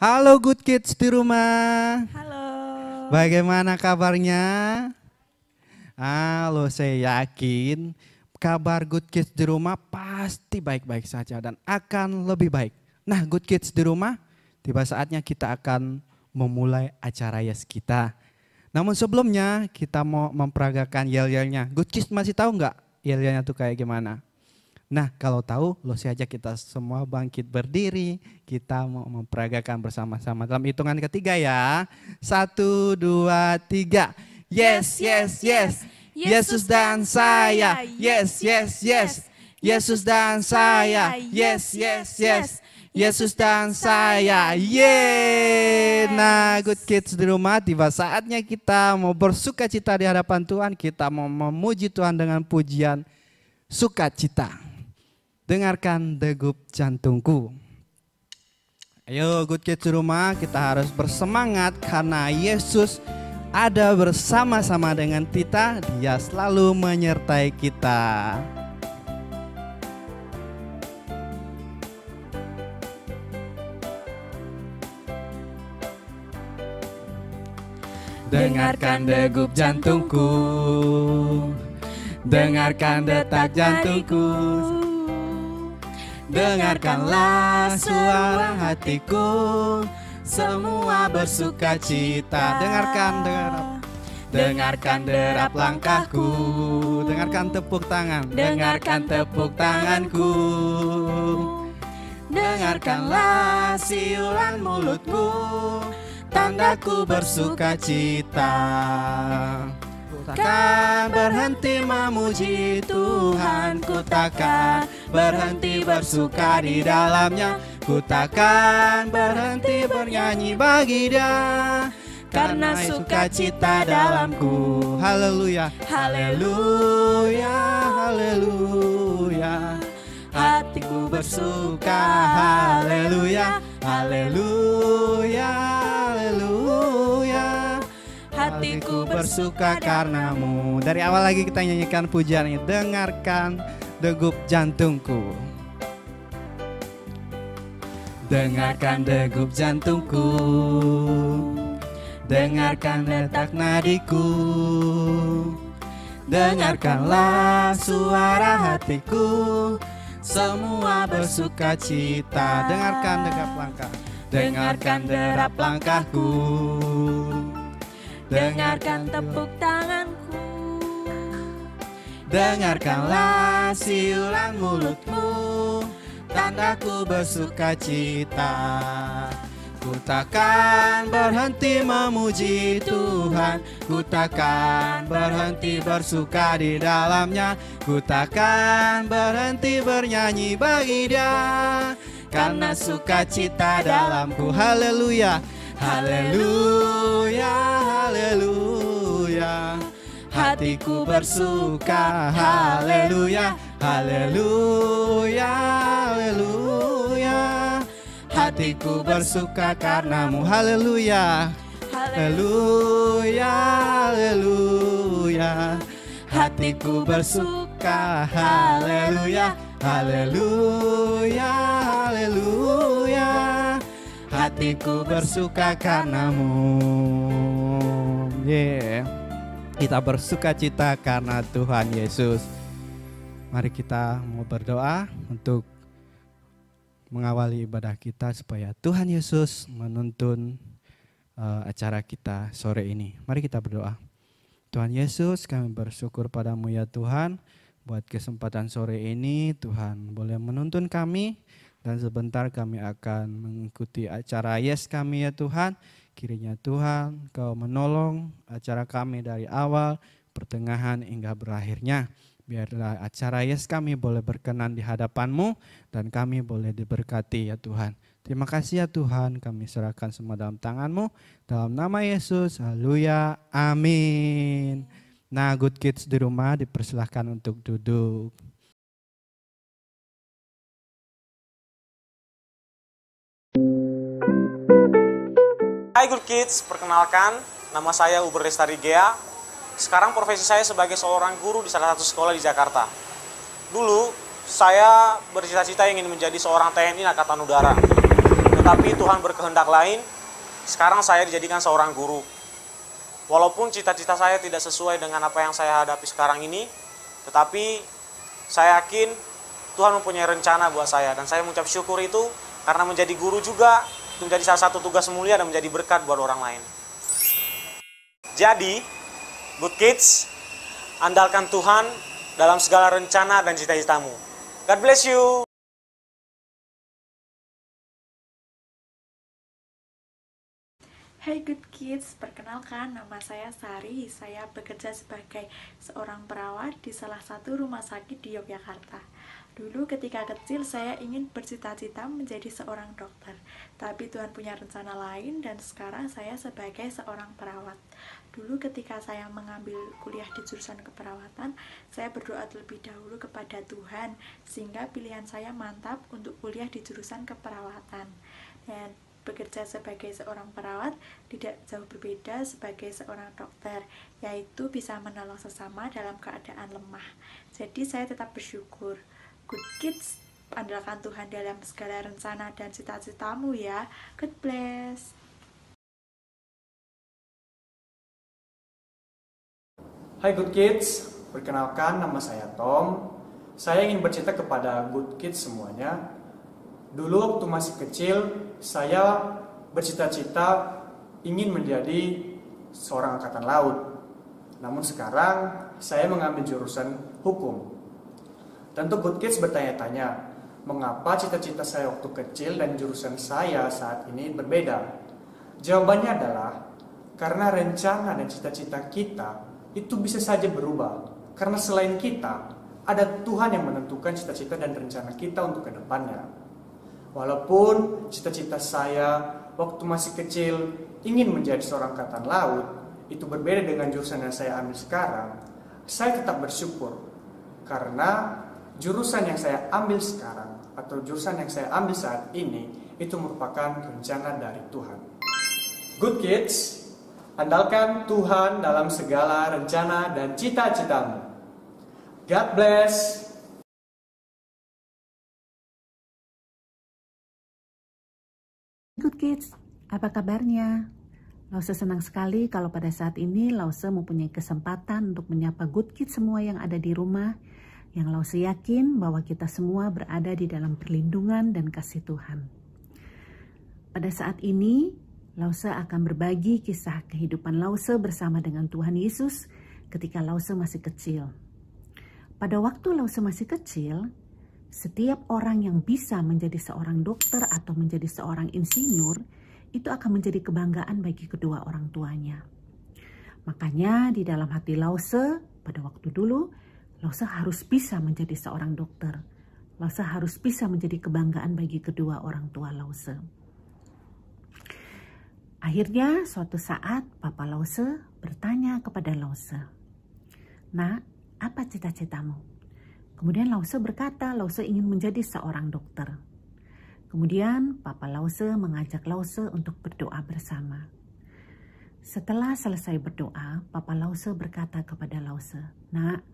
Halo Good Kids di rumah. Halo. Bagaimana kabarnya? Halo, saya yakin kabar Good Kids di rumah pasti baik-baik saja dan akan lebih baik. Nah, Good Kids di rumah, tiba saatnya kita akan memulai acara Yes kita. Namun sebelumnya kita mau memperagakan yel-yelnya. Good Kids masih tahu nggak yel-yelnya tuh kayak gimana? Nah, kalau tahu, lo saja kita semua bangkit berdiri. Kita mau memperagakan bersama-sama dalam hitungan ketiga ya. 1, 2, 3. Yes, yes, yes. Yesus dan saya. Yes, yes, yes. Yesus dan saya. Yes, yes, yes. Yesus dan saya. Yeay. Nah, Good Kids di rumah, tiba saatnya kita mau bersuka cita di hadapan Tuhan. Kita mau memuji Tuhan dengan pujian sukacita. Dengarkan degup jantungku. Ayo Good Kids di rumah, kita harus bersemangat karena Yesus ada bersama-sama dengan kita. Dia selalu menyertai kita. Dengarkan degup jantungku, dengarkan detak jantungku. Dengarkanlah suara hatiku, semua bersuka cita. Dengarkan derap langkahku, dengarkan tepuk tangan, dengarkan tepuk tanganku. Dengarkanlah siulan mulutku, tandaku bersuka cita. Takkan berhenti memuji Tuhan, ku takkan berhenti bersuka di dalamnya, ku takkan berhenti bernyanyi bagi Dia, karena sukacita dalamku. Haleluya, haleluya, haleluya. Hatiku bersuka, haleluya, haleluya, haleluya. Hatiku bersuka karenamu. Dari awal lagi kita nyanyikan pujian ini. Dengarkan degup jantungku, dengarkan degup jantungku, dengarkan detak nadiku. Dengarkanlah suara hatiku, semua bersuka cita. Dengarkan derap langkah, dengarkan derap langkahku. Dengarkan tepuk tanganku, dengarkanlah siulan mulutku, tandaku bersuka cita. Ku takkan berhenti memuji Tuhan, ku takkan berhenti bersuka di dalamnya, ku takkan berhenti bernyanyi bagi Dia, karena sukacita dalamku. Haleluya, haleluya, haleluya. Hatiku bersuka, haleluya, haleluya, haleluya. Hatiku bersuka karenamu, haleluya, haleluya, haleluya. Hatiku bersuka, haleluya, haleluya, haleluya. Hatiku bersuka karenamu. Yeah. Kita bersuka cita karena Tuhan Yesus. Mari kita mau berdoa untuk mengawali ibadah kita supaya Tuhan Yesus menuntun acara kita sore ini. Mari kita berdoa. Tuhan Yesus, kami bersyukur padamu ya Tuhan, buat kesempatan sore ini Tuhan boleh menuntun kami. Dan sebentar kami akan mengikuti acara Yes kami ya Tuhan. Kiranya Tuhan Kau menolong acara kami dari awal, pertengahan hingga berakhirnya. Biarlah acara Yes kami boleh berkenan di hadapan-Mu dan kami boleh diberkati ya Tuhan. Terima kasih ya Tuhan, kami serahkan semua dalam tangan-Mu. Dalam nama Yesus, haleluya, amin. Nah, Good Kids di rumah dipersilahkan untuk duduk. Hai Good Kids, perkenalkan nama saya Uber Lestari Gea. Sekarang profesi saya sebagai seorang guru di salah satu sekolah di Jakarta. Dulu saya bercita-cita ingin menjadi seorang TNI Angkatan Udara. Tetapi Tuhan berkehendak lain, sekarang saya dijadikan seorang guru. Walaupun cita-cita saya tidak sesuai dengan apa yang saya hadapi sekarang ini, tetapi saya yakin Tuhan mempunyai rencana buat saya. Dan saya mengucap syukur itu karena menjadi guru juga, itu menjadi salah satu tugas mulia dan menjadi berkat buat orang lain. Jadi, good kids, andalkan Tuhan dalam segala rencana dan cita-citamu. God bless you. Hai good kids, perkenalkan nama saya Sari. Saya bekerja sebagai seorang perawat di salah satu rumah sakit di Yogyakarta. Dulu ketika kecil saya ingin bercita-cita menjadi seorang dokter, tapi Tuhan punya rencana lain dan sekarang saya sebagai seorang perawat. Dulu ketika saya mengambil kuliah di jurusan keperawatan, saya berdoa terlebih dahulu kepada Tuhan sehingga pilihan saya mantap untuk kuliah di jurusan keperawatan. Dan bekerja sebagai seorang perawat tidak jauh berbeda sebagai seorang dokter, yaitu bisa menolong sesama dalam keadaan lemah. Jadi saya tetap bersyukur. Good kids, andalkan Tuhan dalam segala rencana dan cita-citamu ya. God bless. Hai good kids, perkenalkan nama saya Tom. Saya ingin bercerita kepada good kids semuanya. Dulu waktu masih kecil, saya bercita-cita ingin menjadi seorang angkatan laut. Namun sekarang, saya mengambil jurusan hukum. Tentu good kids bertanya-tanya, mengapa cita-cita saya waktu kecil dan jurusan saya saat ini berbeda? Jawabannya adalah, karena rencana dan cita-cita kita itu bisa saja berubah. Karena selain kita, ada Tuhan yang menentukan cita-cita dan rencana kita untuk ke depannya. Walaupun cita-cita saya waktu masih kecil ingin menjadi seorang angkatan laut, itu berbeda dengan jurusan yang saya ambil sekarang, saya tetap bersyukur. Karena jurusan yang saya ambil sekarang, atau jurusan yang saya ambil saat ini, itu merupakan rencana dari Tuhan. Good kids, andalkan Tuhan dalam segala rencana dan cita-citamu. God bless. Good kids, apa kabarnya? Lause senang sekali kalau pada saat ini Lause mempunyai kesempatan untuk menyapa good kids semua yang ada di rumah, yang Lause yakin bahwa kita semua berada di dalam perlindungan dan kasih Tuhan. Pada saat ini, Lause akan berbagi kisah kehidupan Lause bersama dengan Tuhan Yesus ketika Lause masih kecil. Pada waktu Lause masih kecil, setiap orang yang bisa menjadi seorang dokter atau menjadi seorang insinyur, itu akan menjadi kebanggaan bagi kedua orang tuanya. Makanya di dalam hati Lause, pada waktu dulu, Lause harus bisa menjadi seorang dokter. Lause harus bisa menjadi kebanggaan bagi kedua orang tua Lause. Akhirnya suatu saat Papa Lause bertanya kepada Lause, "Nak, apa cita-citamu?" Kemudian Lause berkata, Lause ingin menjadi seorang dokter. Kemudian Papa Lause mengajak Lause untuk berdoa bersama. Setelah selesai berdoa, Papa Lause berkata kepada Lause, "Nak,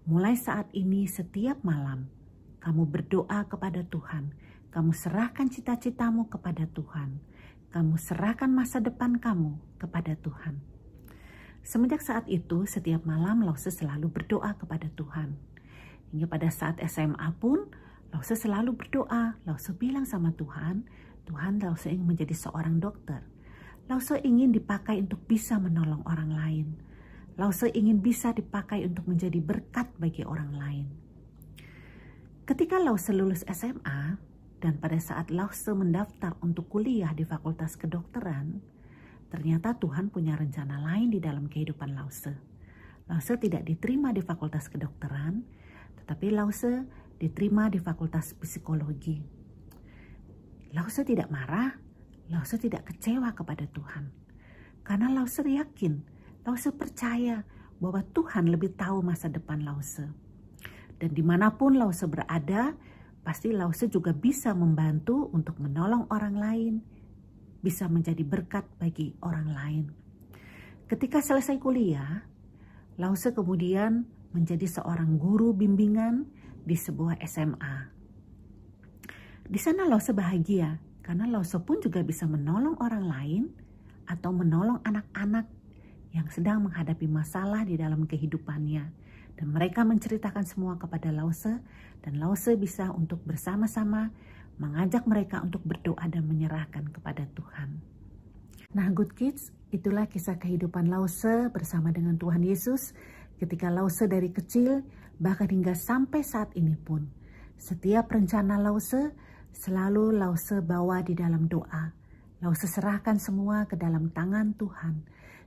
mulai saat ini setiap malam kamu berdoa kepada Tuhan. Kamu serahkan cita-citamu kepada Tuhan. Kamu serahkan masa depan kamu kepada Tuhan." Semenjak saat itu, setiap malam Lause selalu berdoa kepada Tuhan. Hingga pada saat SMA pun, Lause selalu berdoa. Lause bilang sama Tuhan, "Tuhan, Lause ingin menjadi seorang dokter. Lause ingin dipakai untuk bisa menolong orang lain. Lause ingin bisa dipakai untuk menjadi berkat bagi orang lain." Ketika Lause lulus SMA, dan pada saat Lause mendaftar untuk kuliah di Fakultas Kedokteran, ternyata Tuhan punya rencana lain di dalam kehidupan Lause. Lause tidak diterima di Fakultas Kedokteran, tetapi Lause diterima di Fakultas Psikologi. Lause tidak marah, Lause tidak kecewa kepada Tuhan. Karena Lause yakin, Lause percaya bahwa Tuhan lebih tahu masa depan Lause. Dan dimanapun Lause berada, pasti Lause juga bisa membantu untuk menolong orang lain, bisa menjadi berkat bagi orang lain. Ketika selesai kuliah, Lause kemudian menjadi seorang guru bimbingan di sebuah SMA. Di sana Lause bahagia Karena Lause pun juga bisa menolong orang lain atau menolong anak-anak yang sedang menghadapi masalah di dalam kehidupannya. Dan mereka menceritakan semua kepada Lause, dan Lause bisa untuk bersama-sama mengajak mereka untuk berdoa dan menyerahkan kepada Tuhan. Nah, Good Kids, itulah kisah kehidupan Lause bersama dengan Tuhan Yesus ketika Lause dari kecil bahkan hingga sampai saat ini pun. Setiap rencana Lause selalu Lause bawa di dalam doa. Lause serahkan semua ke dalam tangan Tuhan.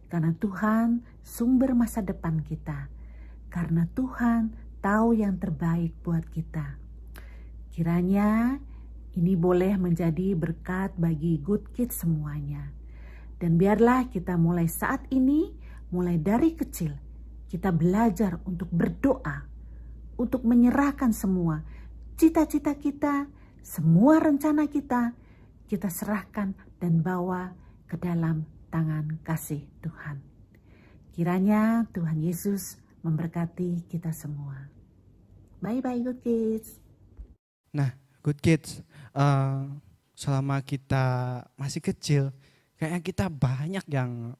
Karena Tuhan sumber masa depan kita. Karena Tuhan tahu yang terbaik buat kita. Kiranya ini boleh menjadi berkat bagi Good Kids semuanya. Dan biarlah kita mulai saat ini, mulai dari kecil, kita belajar untuk berdoa, untuk menyerahkan semua cita-cita kita, semua rencana kita serahkan dan bawa ke dalam tangan kasih Tuhan. Kiranya Tuhan Yesus memberkati kita semua. Bye-bye Good Kids. Nah, Good Kids, selama kita masih kecil, kayaknya kita banyak yang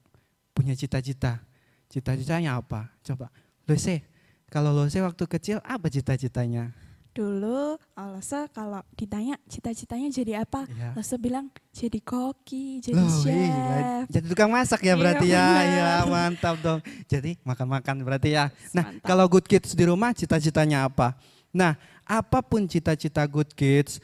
punya cita-cita. Cita-citanya apa? Coba, Lose, kalau Lose waktu kecil apa cita-citanya? Dulu Lause kalau ditanya cita-citanya jadi apa, Lause bilang jadi koki, jadi chef. Iya. Jadi tukang masak ya berarti ya. Iya, mantap dong. Jadi makan-makan berarti ya. Nah, mantap. Kalau Good Kids di rumah cita-citanya apa? Nah, apapun cita-cita Good Kids,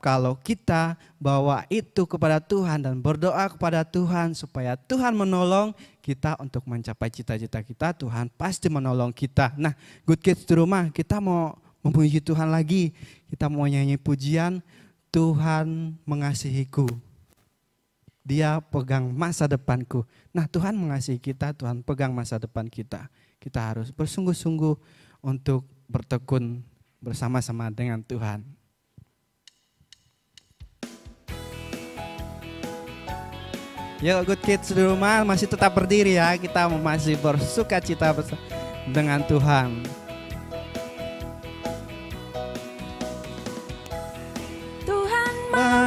kalau kita bawa itu kepada Tuhan dan berdoa kepada Tuhan supaya Tuhan menolong kita untuk mencapai cita-cita kita, Tuhan pasti menolong kita. Nah, Good Kids di rumah kita mau memuji Tuhan lagi. Kita mau nyanyi pujian, Tuhan mengasihiku. Dia pegang masa depanku. Nah, Tuhan mengasihi kita, Tuhan pegang masa depan kita. Kita harus bersungguh-sungguh untuk bertekun bersama-sama dengan Tuhan. Yuk Good Kids di rumah masih tetap berdiri ya. Kita masih bersuka cita dengan Tuhan.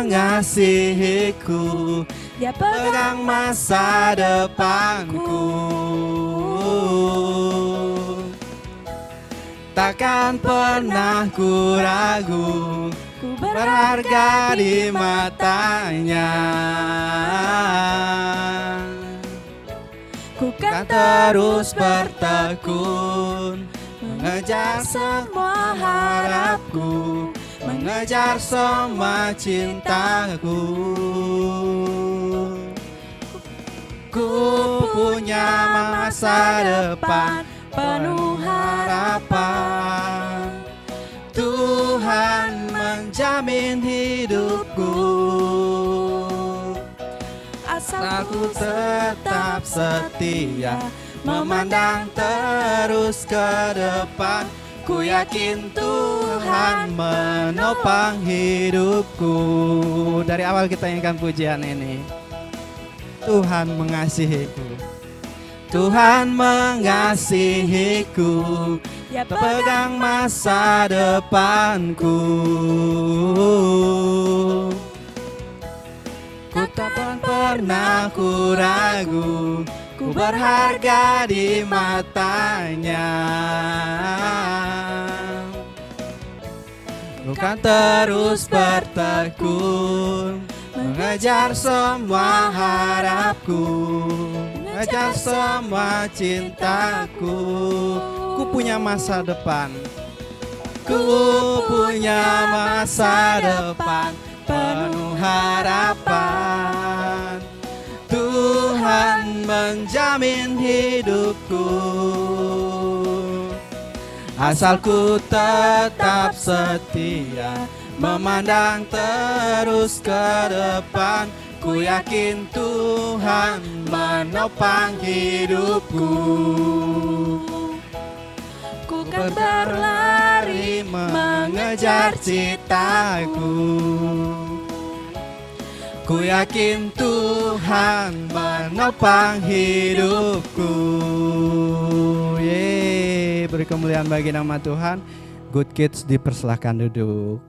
Mengasihiku, Dia pegang masa depanku. Takkan pernah ku ragu, ku berharga di matanya. Ku kan terus bertekun, mengejar semua harapku, mengejar semua cintaku. Ku punya masa depan penuh harapan. Tuhan menjamin hidupku, asal ku tetap setia, memandang terus ke depan. Ku yakin Tuhan menopang hidupku. Dari awal kita nyanyikan pujian ini. Tuhan mengasihiku, Tuhan mengasihiku, Dia pegang masa depanku. Ku tak pernah ku ragu, ku berharga di matanya. Ku kan terus bertekun, mengejar semua harapku, mengejar semua cintaku. Ku punya masa depan, ku punya masa depan penuh harapan. Tuhan menjamin hidupku, asal ku tetap setia, memandang terus ke depan. Ku yakin Tuhan menopang hidupku. Ku kan berlari mengejar citaku. Ku yakin Tuhan menopang hidupku. Yeay, beri kemuliaan bagi nama Tuhan. Good Kids dipersilahkan duduk.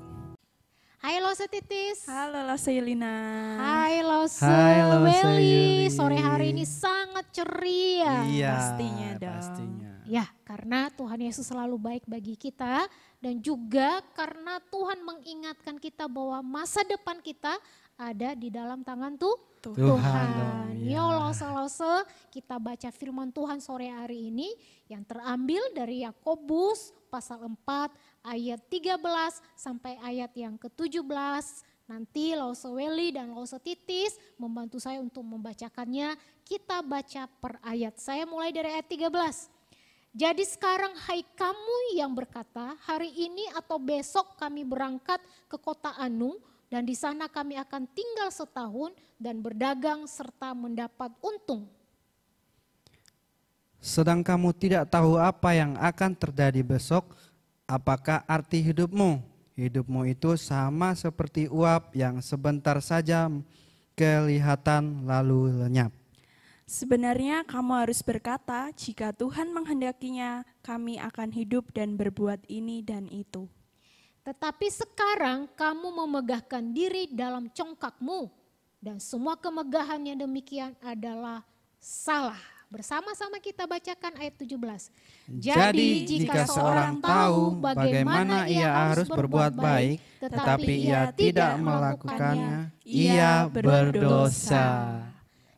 Hai Lose Titis. Halo Lose Yulina. Hai Lose Hai, Lose Welly. Yuli. Sore hari ini sangat ceria. Iya, Pastinya dong. pastinya. Ya, karena Tuhan Yesus selalu baik bagi kita dan juga karena Tuhan mengingatkan kita bahwa masa depan kita ada di dalam tangan Tuhan Tuhan. dong, ya. Yo lose-lose, kita baca firman Tuhan sore hari ini yang terambil dari Yakobus pasal 4 ayat 13 sampai ayat yang ke-17. Nanti Lause Welly dan Lause Titis membantu saya untuk membacakannya. Kita baca per ayat. Saya mulai dari ayat 13. Jadi sekarang hai kamu yang berkata, hari ini atau besok kami berangkat ke kota Anu dan di sana kami akan tinggal setahun dan berdagang serta mendapat untung. Sedang kamu tidak tahu apa yang akan terjadi besok, apakah arti hidupmu? Hidupmu itu sama seperti uap yang sebentar saja kelihatan lalu lenyap. Sebenarnya kamu harus berkata, jika Tuhan menghendakinya, kami akan hidup dan berbuat ini dan itu. Tetapi sekarang kamu memegahkan diri dalam congkakmu dan semua kemegahan yang demikian adalah salah. Bersama-sama kita bacakan ayat 17. Jadi jika seorang tahu bagaimana ia harus berbuat baik, tetapi ia tidak melakukannya, ia berdosa.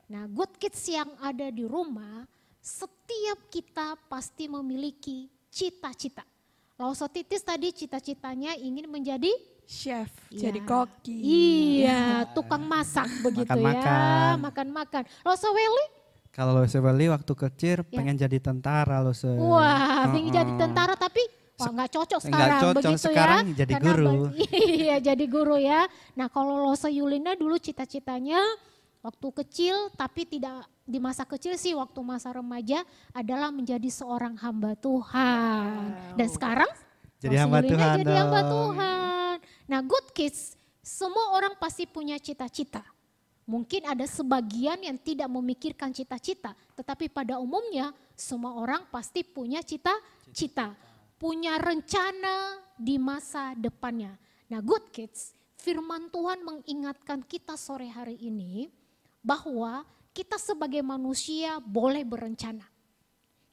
Nah, good kids yang ada di rumah, setiap kita pasti memiliki cita-cita. Lause Titis tadi cita-citanya ingin menjadi Chef, ya, jadi koki. Iya, tukang masak begitu ya, Makan-makan. makan-makan. Lause Welly? Kalau Lose Welly waktu kecil pengen jadi tentara Lose. Wah, pengen jadi tentara tapi wah nggak cocok Nggak sekarang cocok, begitu sekarang ya. jadi Karena guru. Iya, jadi guru ya. Nah, kalau Lause Yulina dulu cita-citanya waktu kecil tapi tidak di masa kecil sih, waktu masa remaja adalah menjadi seorang hamba Tuhan. Dan sekarang Jadi Lause hamba Yulina Tuhan jadi hamba dong. Tuhan. Nah, good kids, semua orang pasti punya cita-cita. Mungkin ada sebagian yang tidak memikirkan cita-cita, tetapi pada umumnya semua orang pasti punya cita-cita, punya rencana di masa depannya. Nah, good kids, firman Tuhan mengingatkan kita sore hari ini bahwa kita sebagai manusia boleh berencana.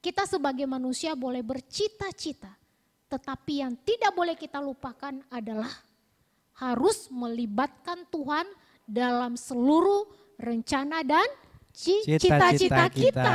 Kita sebagai manusia boleh bercita-cita, tetapi yang tidak boleh kita lupakan adalah harus melibatkan Tuhan dalam seluruh rencana dan cita-cita kita.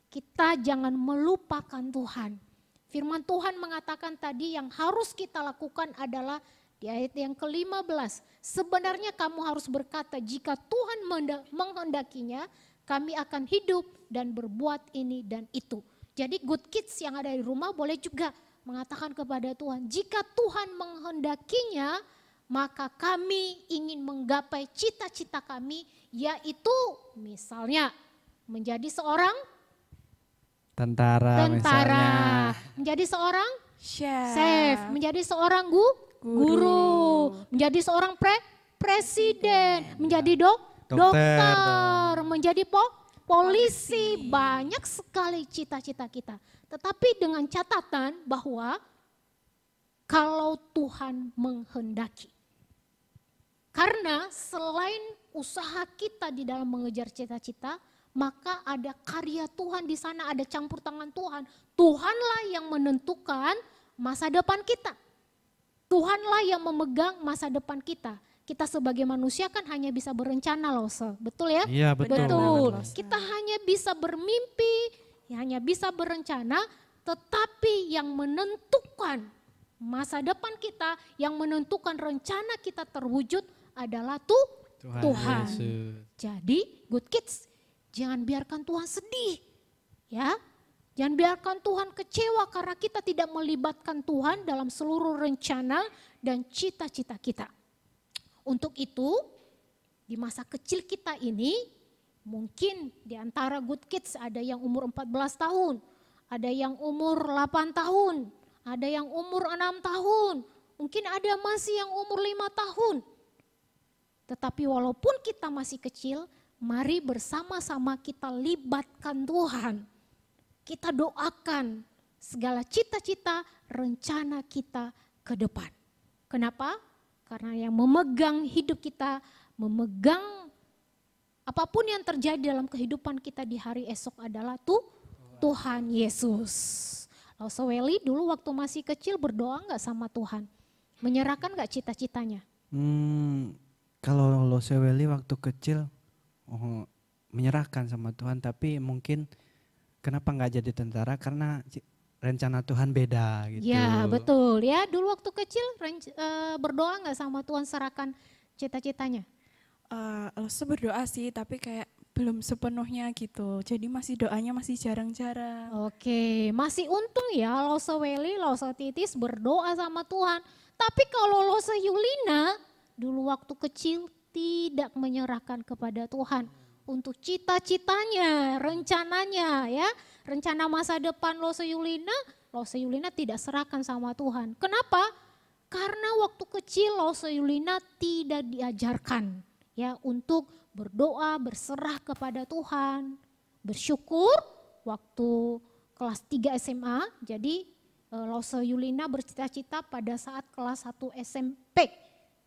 Kita jangan melupakan Tuhan. Firman Tuhan mengatakan tadi yang harus kita lakukan adalah di ayat yang ke-15. Sebenarnya kamu harus berkata, jika Tuhan menghendakinya, kami akan hidup dan berbuat ini dan itu. Jadi good kids yang ada di rumah boleh juga mengatakan kepada Tuhan, jika Tuhan menghendakinya, maka kami ingin menggapai cita-cita kami, yaitu misalnya menjadi seorang Tentara misalnya. menjadi seorang Chef. chef, menjadi seorang guru, menjadi seorang presiden, menjadi dokter, menjadi polisi. Banyak sekali cita-cita kita. Tetapi dengan catatan bahwa kalau Tuhan menghendaki. Karena selain usaha kita di dalam mengejar cita-cita, maka ada karya Tuhan di sana, ada campur tangan Tuhan. Tuhanlah yang menentukan masa depan kita. Tuhanlah yang memegang masa depan kita. Kita sebagai manusia kan hanya bisa berencana loh, betul ya? Iya betul. Kita hanya bisa bermimpi, hanya bisa berencana, tetapi yang menentukan masa depan kita, yang menentukan rencana kita terwujud adalah Tuhan. Yesus. Jadi good kids, jangan biarkan Tuhan sedih, ya. Jangan biarkan Tuhan kecewa karena kita tidak melibatkan Tuhan dalam seluruh rencana dan cita-cita kita. Untuk itu, di masa kecil kita ini, mungkin di antara good kids ada yang umur 14 tahun, ada yang umur 8 tahun, ada yang umur 6 tahun, mungkin ada masih yang umur 5 tahun. Tetapi walaupun kita masih kecil, mari bersama-sama kita libatkan Tuhan. Kita doakan segala cita-cita, rencana kita ke depan. Kenapa? Karena yang memegang hidup kita, memegang apapun yang terjadi dalam kehidupan kita di hari esok adalah Tuhan Yesus. Lause Welly dulu waktu masih kecil berdoa nggak sama Tuhan? Menyerahkan nggak cita-citanya? Kalau Lause Welly waktu kecil menyerahkan sama Tuhan, tapi mungkin kenapa nggak jadi tentara karena rencana Tuhan beda gitu. Ya betul ya, dulu waktu kecil berdoa nggak sama Tuhan, serahkan cita-citanya? Lause berdoa sih, tapi kayak belum sepenuhnya gitu. Jadi masih doanya masih jarang-jarang. Oke, masih untung ya Lause Welly, Lause Titis berdoa sama Tuhan. Tapi kalau Lause Yulina dulu waktu kecil tidak menyerahkan kepada Tuhan untuk cita-citanya, rencananya ya. Rencana masa depan Lause Yulina tidak serahkan sama Tuhan. Kenapa? Karena waktu kecil Lause Yulina tidak diajarkan ya untuk berdoa, berserah kepada Tuhan. Bersyukur waktu kelas 3 SMA, jadi Lause Yulina bercita-cita pada saat kelas 1 SMP.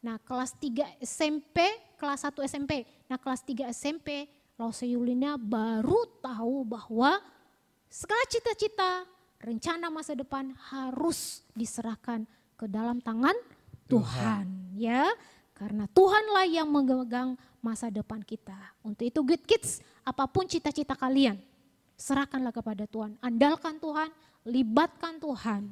Nah kelas 3 SMP, kelas 1 SMP. Nah kelas 3 SMP Lause Yulina baru tahu bahwa segala cita-cita, rencana masa depan harus diserahkan ke dalam tangan Tuhan. Ya, karena Tuhanlah yang memegang masa depan kita. Untuk itu Good Kids, apapun cita-cita kalian, serahkanlah kepada Tuhan. Andalkan Tuhan, libatkan Tuhan.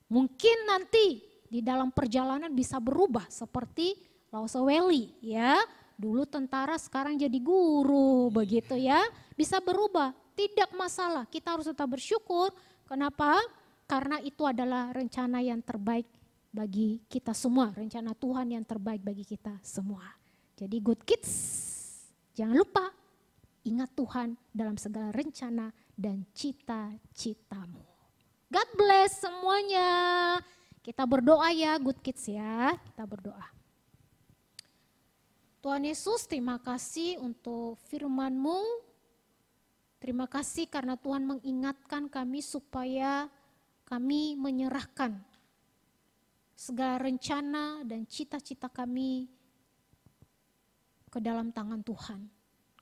Mungkin nanti di dalam perjalanan bisa berubah seperti Lause Welly ya. Dulu tentara, sekarang jadi guru begitu ya. Bisa berubah, tidak masalah. Kita harus tetap bersyukur. Kenapa? Karena itu adalah rencana yang terbaik bagi kita semua. Rencana Tuhan yang terbaik bagi kita semua. Jadi Good Kids, jangan lupa ingat Tuhan dalam segala rencana dan cita-citamu. God bless semuanya. Kita berdoa ya Good Kids ya, kita berdoa. Tuhan Yesus, terima kasih untuk firman-Mu. Terima kasih karena Tuhan mengingatkan kami supaya kami menyerahkan segala rencana dan cita-cita kami ke dalam tangan Tuhan.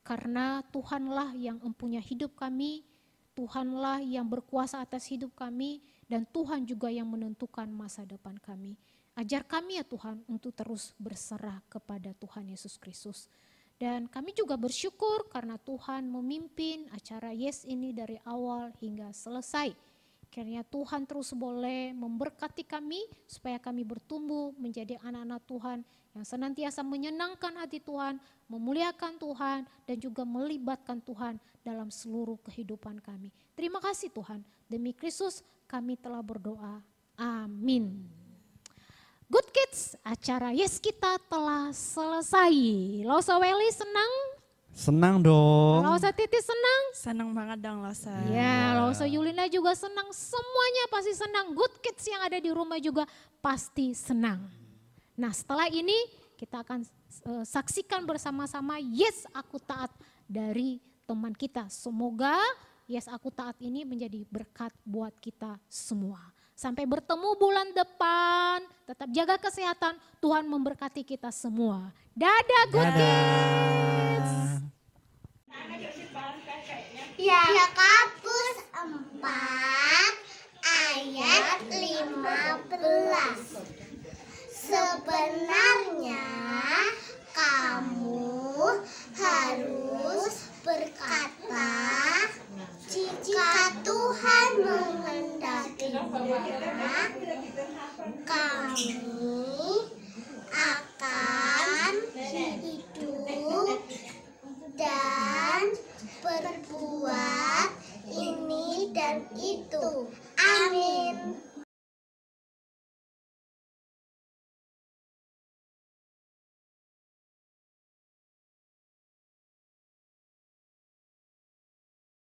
Karena Tuhanlah yang mempunyai hidup kami, Tuhanlah yang berkuasa atas hidup kami, dan Tuhan juga yang menentukan masa depan kami. Ajar kami ya Tuhan untuk terus berserah kepada Tuhan Yesus Kristus. Dan kami juga bersyukur karena Tuhan memimpin acara Yes ini dari awal hingga selesai. Kiranya Tuhan terus boleh memberkati kami supaya kami bertumbuh menjadi anak-anak Tuhan yang senantiasa menyenangkan hati Tuhan, memuliakan Tuhan, dan juga melibatkan Tuhan dalam seluruh kehidupan kami. Terima kasih Tuhan, demi Kristus kami telah berdoa. Amin. Good Kids, acara Yes kita telah selesai. Lause Welly senang? Senang dong. Lause Titis senang? Senang banget dong Lause. Ya, Lause Yulina juga senang. Semuanya pasti senang. Good Kids yang ada di rumah juga pasti senang. Nah setelah ini kita akan saksikan bersama-sama Yes Aku Taat dari teman kita. Semoga Yes Aku Taat ini menjadi berkat buat kita semua. Sampai bertemu bulan depan, tetap jaga kesehatan, Tuhan memberkati kita semua. Dadah Good Kids. Yakobus 4 ayat 15. Sebenarnya kamu harus berkata, jika Tuhan menghendakinya, kami akan hidup dan berbuat ini dan itu.